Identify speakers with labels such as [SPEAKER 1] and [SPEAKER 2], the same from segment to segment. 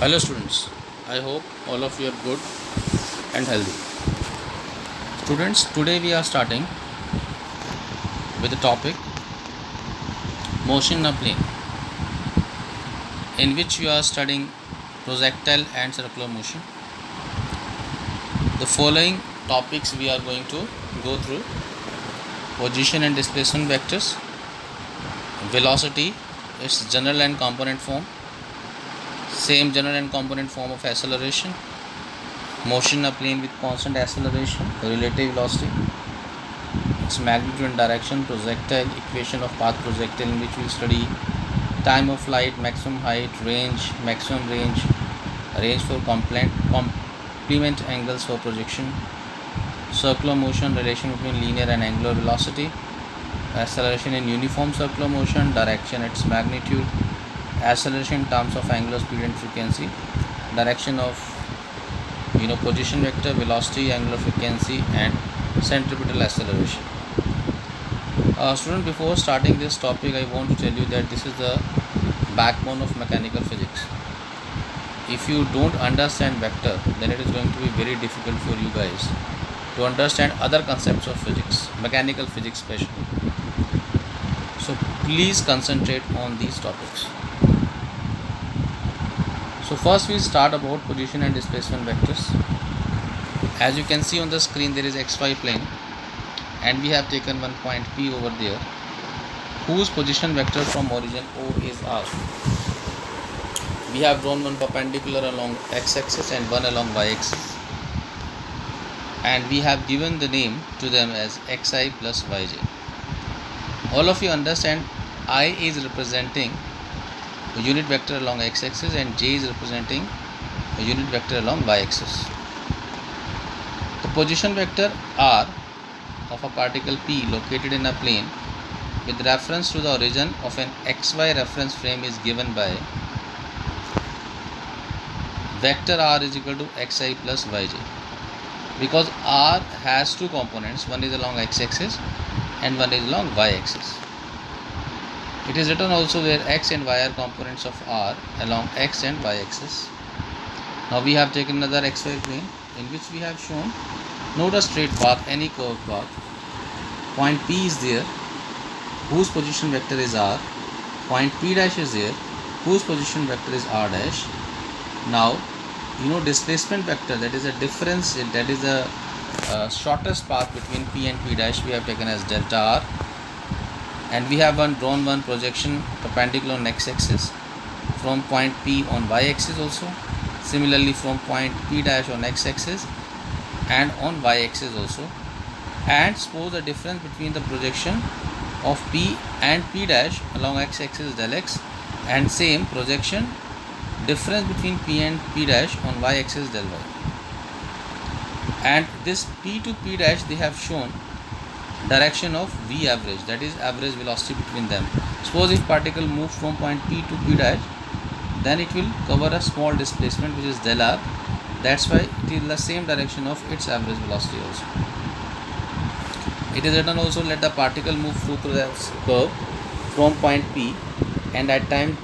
[SPEAKER 1] Hello students, I hope all of you are good and healthy. Students, today we are starting with the topic motion in a plane, in which we are studying projectile and circular motion. The following topics we are going to go through: position and displacement vectors, velocity, its general and component form, same general and component form of acceleration, motion in a plane with constant acceleration, relative velocity, its magnitude and direction, projectile, equation of path projectile, in which we study time of flight, maximum height, range, maximum range, range for complement angles for projection, circular motion, relation between linear and angular velocity, acceleration in uniform circular motion, direction, its magnitude, acceleration in terms of angular speed and frequency, direction of position vector, velocity, angular frequency, and centripetal acceleration. Student, before starting this topic, I want to tell you that this is the backbone of mechanical physics. If you don't understand vector, then it is going to be very difficult for you guys to understand other concepts of physics, mechanical physics especially. So please concentrate on these topics. So first we start about position and displacement vectors. As you can see on the screen, there is xy plane and we have taken one point P over there, whose position vector from origin O is R. We have drawn one perpendicular along x-axis and one along y-axis, and we have given the name to them as xi plus yj. All of you understand I is representing a unit vector along x-axis and j is representing a unit vector along y-axis. The position vector R of a particle P located in a plane with reference to the origin of an xy reference frame is given by vector R is equal to xi plus yj, because R has two components, one is along x-axis and one is along y-axis. It is written also where x and y are components of R along x and y-axis. Now we have taken another xy plane in which we have shown, note a straight path, any curved path. Point P is there, whose position vector is R. Point P dash is there, whose position vector is R dash. Now, displacement vector, that is a difference, that is the shortest path between P and P dash, we have taken as delta R. And we have drawn one projection perpendicular on x-axis from point P on y-axis also. Similarly from point P dash on x-axis and on y-axis also. And suppose the difference between the projection of P and P dash along x-axis del x, and same projection difference between P and P dash on y-axis del y. And this P to P dash, they have shown direction of V average, that is average velocity between them. Suppose if particle move from point P to P dash, then it will cover a small displacement which is del r. That's why it is the same direction of its average velocity also. It is written also, let the particle move through the curve from point P and at time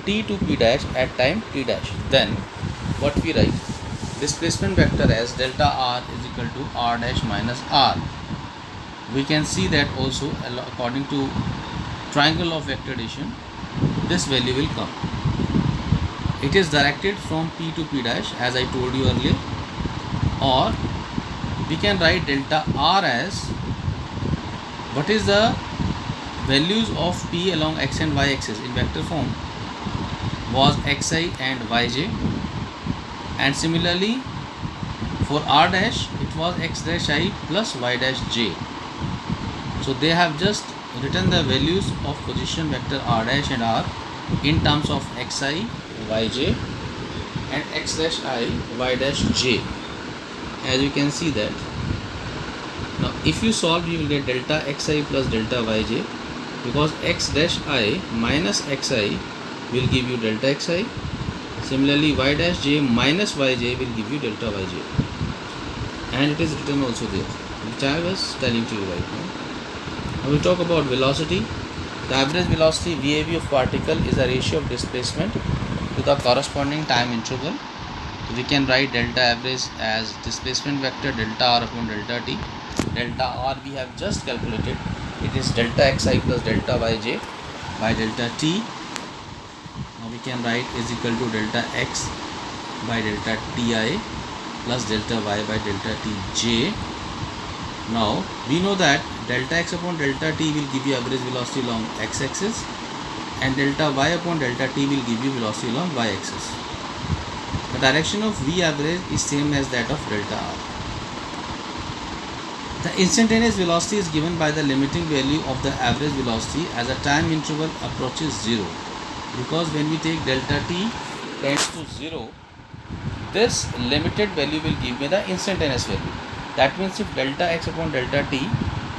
[SPEAKER 1] t to P dash at time t dash. Then what we write, displacement vector as delta r is equal to r dash minus r. We can see that also according to triangle of vector addition, this value will come. It is directed from P to P dash as I told you earlier, or we can write delta r as what is the values of P along x and y axis in vector form was xi and yj, and similarly for r dash it was x dash I plus y dash j. So they have just written the values of position vector r dash and r in terms of xi, yj and x dash I, y dash j, as you can see that. Now if you solve, you will get delta xi plus delta yj, because x dash I minus xi will give you delta xi. Similarly y dash j minus yj will give you delta yj, and it is written also there, which I was telling to you right now. Now we talk about velocity. The average velocity VAV of particle is a ratio of displacement to the corresponding time interval. So we can write delta average as displacement vector delta r upon delta t. Delta r we have just calculated, it is delta xi plus delta yj by delta t. Now we can write is equal to delta x by delta ti plus delta y by delta tj. Now we know that delta x upon delta t will give you average velocity along x-axis, and delta y upon delta t will give you velocity along y-axis. The direction of v average is same as that of delta r. The instantaneous velocity is given by the limiting value of the average velocity as a time interval approaches 0, because when we take delta t tends to 0, this limited value will give me the instantaneous value. That means if delta x upon delta t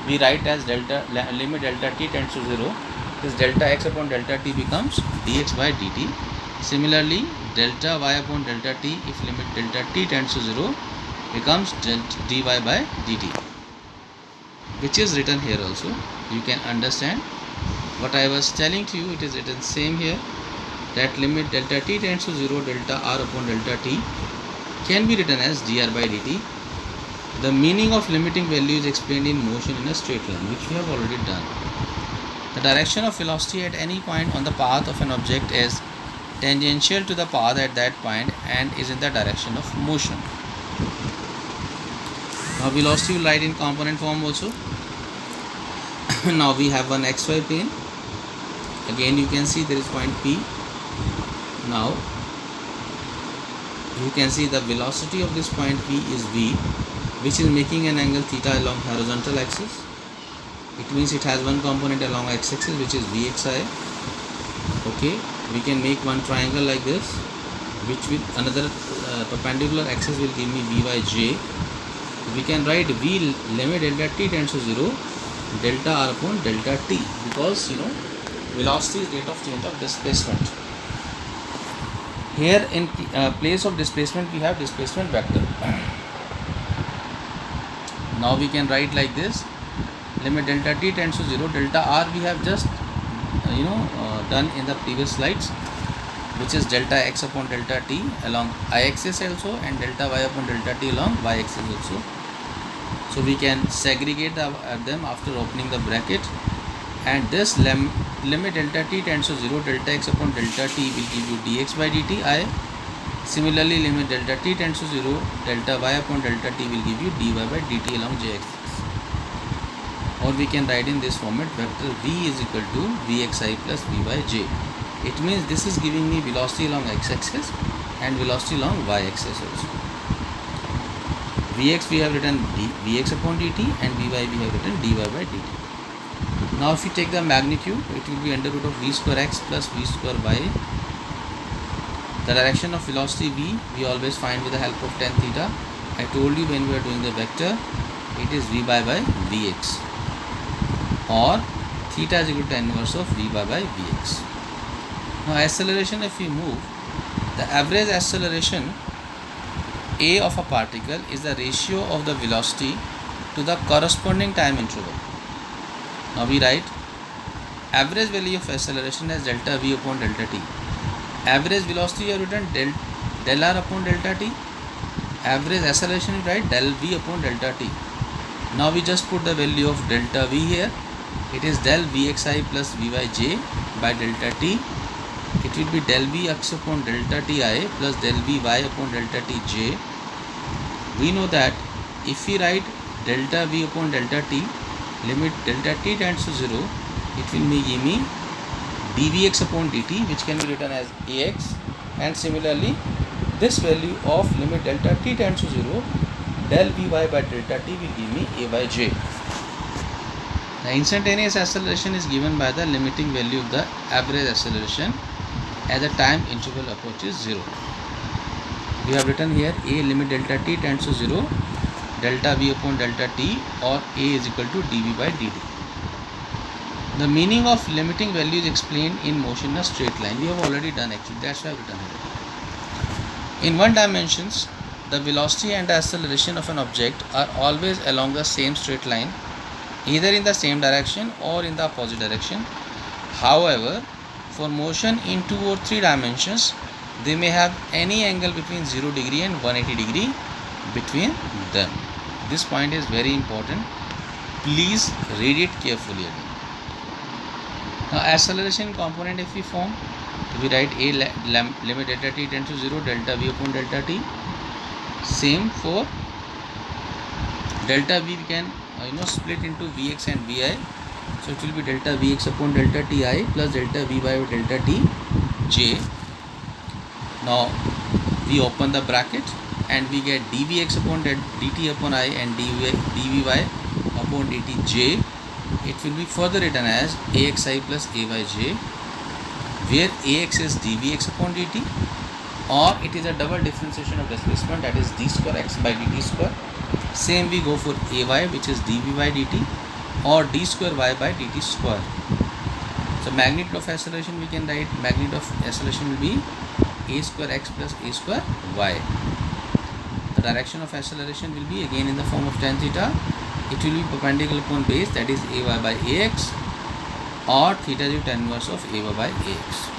[SPEAKER 1] we write as limit delta t tends to 0, this delta x upon delta t becomes dx by dt. Similarly, delta y upon delta t, if limit delta t tends to 0, becomes dy by dt, which is written here also. You can understand what I was telling to you. It is written same here, that limit delta t tends to 0, delta r upon delta t can be written as dr by dt. The meaning of limiting value is explained in motion in a straight line, which we have already done. The direction of velocity at any point on the path of an object is tangential to the path at that point and is in the direction of motion. Now velocity will write in component form also. Now we have one xy plane. Again you can see there is point P. Now you can see the velocity of this point P is v, which is making an angle theta along horizontal axis. It means it has one component along x-axis, which is vxi. Okay, we can make one triangle like this, which with another perpendicular axis will give me vyj. We can write v limit delta t tends to 0, delta r upon delta t, because velocity is rate of change of displacement. Here in place of displacement we have displacement vector. Now we can write like this, limit delta t tends to 0, delta r we have just done in the previous slides, which is delta x upon delta t along I-axis also, and delta y upon delta t along y-axis also. So we can segregate them after opening the bracket, and this limit delta t tends to 0, delta x upon delta t will give you dx by dt I. Similarly, limit delta t tends to 0, delta y upon delta t will give you dy by dt along j-axis. Or we can write in this format, vector v is equal to vxi plus vyj. It means this is giving me velocity along x-axis and velocity along y-axis also. Vx we have written vx upon dt, and vy we have written dy by dt. Now if you take the magnitude, it will be under root of v square x plus v square y. The direction of velocity v we always find with the help of tan theta. I told you when we are doing the vector, it is v by vx, or theta is equal to tan inverse of v by vx. Now acceleration, if we move, the average acceleration a of a particle is the ratio of the velocity to the corresponding time interval. Now we write average value of acceleration as delta v upon delta t. Average velocity you have written del r upon delta t. Average acceleration you write del v upon delta t. Now we just put the value of delta v here. It is del vxi plus vyj by delta t. It will be del vx upon delta ti plus del vy upon delta tj. We know that if we write delta v upon delta t, limit delta t tends to 0, it will give me dvx upon dt, which can be written as ax, and similarly this value of limit delta t tends to 0, del vy by delta t will give me a by j. The instantaneous acceleration is given by the limiting value of the average acceleration as the time interval approaches 0. We have written here a limit delta t tends to 0, delta v upon delta t, or a is equal to dv by dt. The meaning of limiting value is explained in motion in a straight line. We have already done actually, that's why I have written here. In one dimensions, the velocity and the acceleration of an object are always along the same straight line, either in the same direction or in the opposite direction. However, for motion in 2 or 3 dimensions, they may have any angle between 0 degree and 180 degree between them. This point is very important. Please read it carefully again. Now acceleration component, if we form, we write a limit delta t tends to 0, delta v upon delta t. Same for delta v, we can split into vx and vi. So it will be delta vx upon delta ti plus delta vy over delta t j. Now we open the bracket and we get dvx upon dt upon I and dvy upon dt j. It will be further written as axi plus ayj, where ax is dvx upon dt, or it is a double differentiation of displacement, that is d square x by dt square. Same we go for ay, which is dv by dt, or d square y by dt square. So magnitude of acceleration, we can write magnitude of acceleration will be a square x plus a square y. The direction of acceleration will be again in the form of tan theta. It will be perpendicular upon base, that is ay by ax, or theta is tan inverse of ay by ax.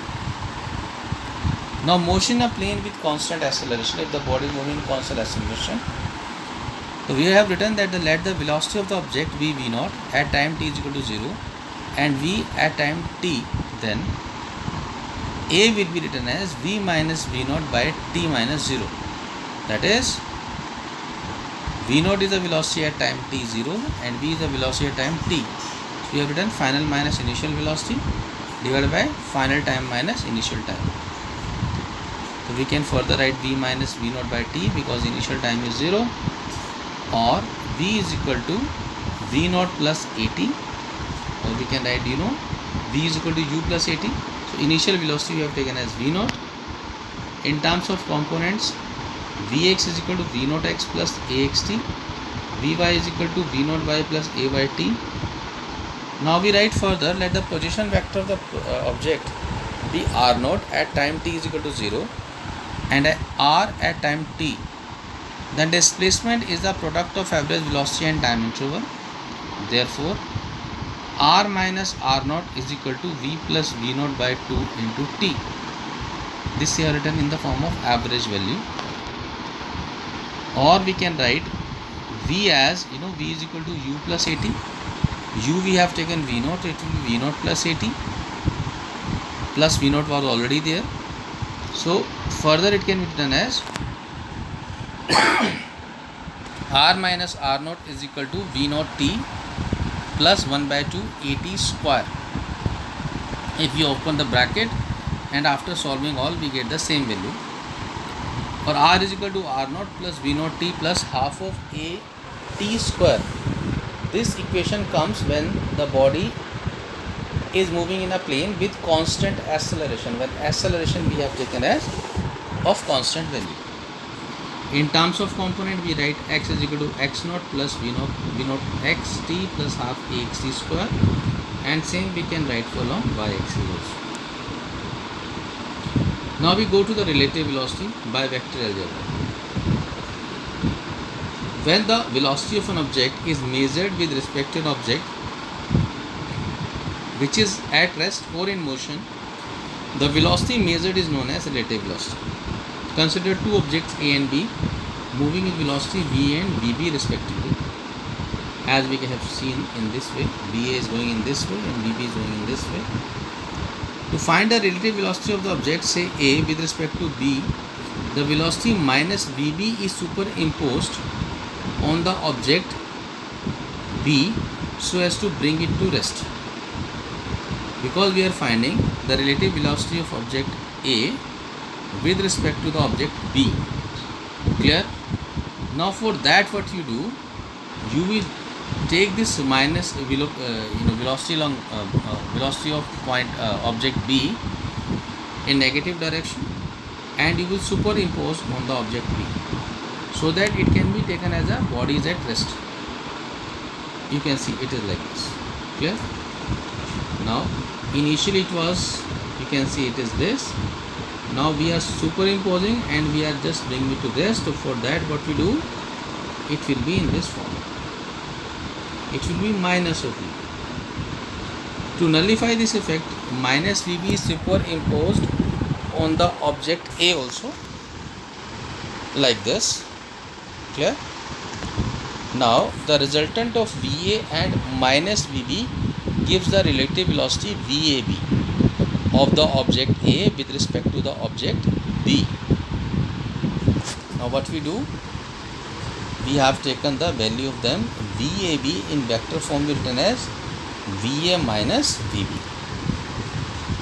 [SPEAKER 1] Now motion in a plane with constant acceleration, if the body is moving in constant acceleration, so we have written that let the velocity of the object be v0 at time t is equal to 0 and v at time t, then a will be written as v minus v0 by t minus 0. That is, v0 is the velocity at time t0 and v is the velocity at time t. So we have written final minus initial velocity divided by final time minus initial time. So we can further write v minus v0 by t because initial time is 0, or v is equal to v0 plus at, or we can write v is equal to u plus at. So initial velocity we have taken as v0. In terms of components, vx is equal to v0 x plus axt, vy is equal to v0 y plus a by t. Now we write further, let the position vector of the object be r0 at time t is equal to 0 and r at time t. Then displacement is the product of average velocity and time interval. Therefore r minus r0 is equal to v plus v0 by 2 into t. This here written in the form of average value. Or we can write v as v is equal to u plus at. U we have taken v0, it will be v0 plus at, plus v0 was already there. So further it can be written as r minus r0 is equal to v0 t plus 1 by 2 at square. If you open the bracket and after solving all, we get the same value. Or r is equal to r0 plus v0 t plus half of a t square. This equation comes when the body is moving in a plane with constant acceleration, when acceleration we have taken as of constant value. In terms of component, we write x is equal to x0 plus v0 xt plus half axt square, and same we can write for along y axis also. Now we go to the relative velocity by vector algebra. When the velocity of an object is measured with respect to an object which is at rest or in motion, the velocity measured is known as relative velocity. Consider two objects A and B moving with velocity v and vb respectively. As we have seen in this way, VA is going in this way and VB is going in this way. To find the relative velocity of the object, say A with respect to B, the velocity minus VB is superimposed on the object B so as to bring it to rest. Because we are finding the relative velocity of object A with respect to the object B. Clear? Now for that what you do, you will take this minus velocity along velocity of point object B in negative direction and you will superimpose on the object B so that it can be taken as a body is at rest. You can see it is like this. Clear? Now initially it was, you can see it is this. Now we are superimposing and we are just bringing it to rest. So for that what we do, it will be in this form. It will be minus of VB. To nullify this effect, minus VB is superimposed on the object A also, like this. Clear? Now the resultant of VA and minus VB gives the relative velocity VAB of the object A with respect to the object B. Now what we do, we have taken the value of them. VAB in vector form will be written as VA minus VB.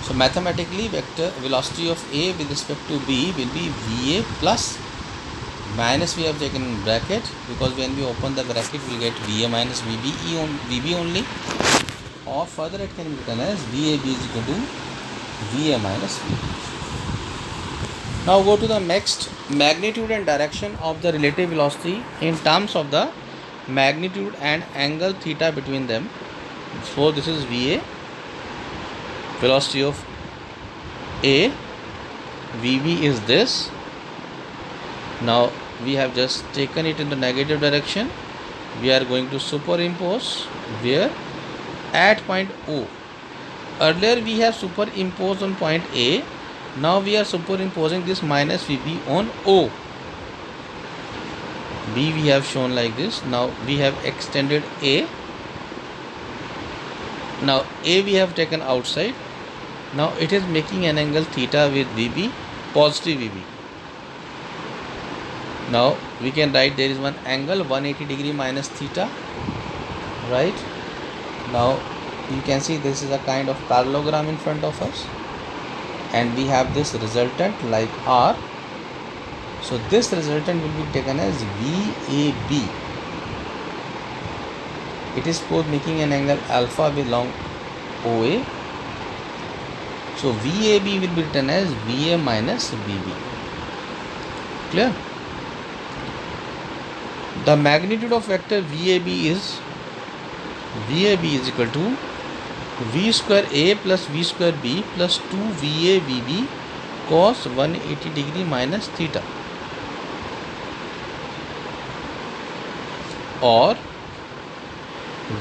[SPEAKER 1] So mathematically, vector velocity of A with respect to B will be VA plus minus, we have taken in bracket, because when we open the bracket we will get VA minus VB only, or further it can be written as VAB is equal to VA minus VB. Now go to the next, magnitude and direction of the relative velocity in terms of the magnitude and angle theta between them. So this is VA, velocity of A, VB is this. Now we have just taken it in the negative direction. We are going to superimpose where? At point O. Earlier we have superimposed on point A. Now we are superimposing this minus VB on O. B we have shown like this. Now we have extended A. Now A we have taken outside. Now it is making an angle theta with VB, positive VB. Now we can write there is one angle 180 degree minus theta, right? Now you can see this is a kind of parallelogram in front of us, and we have this resultant like R. So this resultant will be taken as VAB. It is both making an angle alpha with long OA. So VAB will be written as VA minus VB. Clear? The magnitude of vector VAB is equal to V square A plus V square B plus 2 VA VB cos 180 degree minus theta, or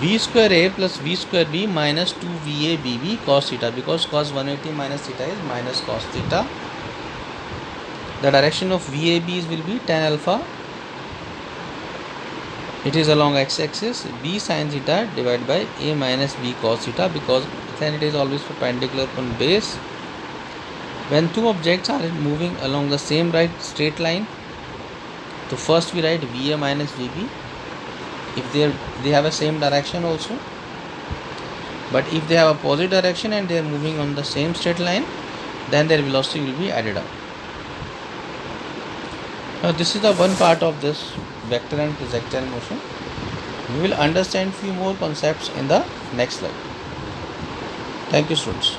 [SPEAKER 1] V square A plus V square B minus 2 VA VB cos theta, because cos 180 minus theta is minus cos theta. The direction of VAB will be tan alpha. It is along x-axis, B sin theta divided by A minus B cos theta, because then it is always perpendicular on base. When two objects are moving along the same right straight line, so first we write VA minus VB if they have a same direction also. But if they have a opposite direction and they are moving on the same straight line, then their velocity will be added up. Now this is the one part of this vector and projectile motion. We will understand few more concepts in the next slide. Thank you, students.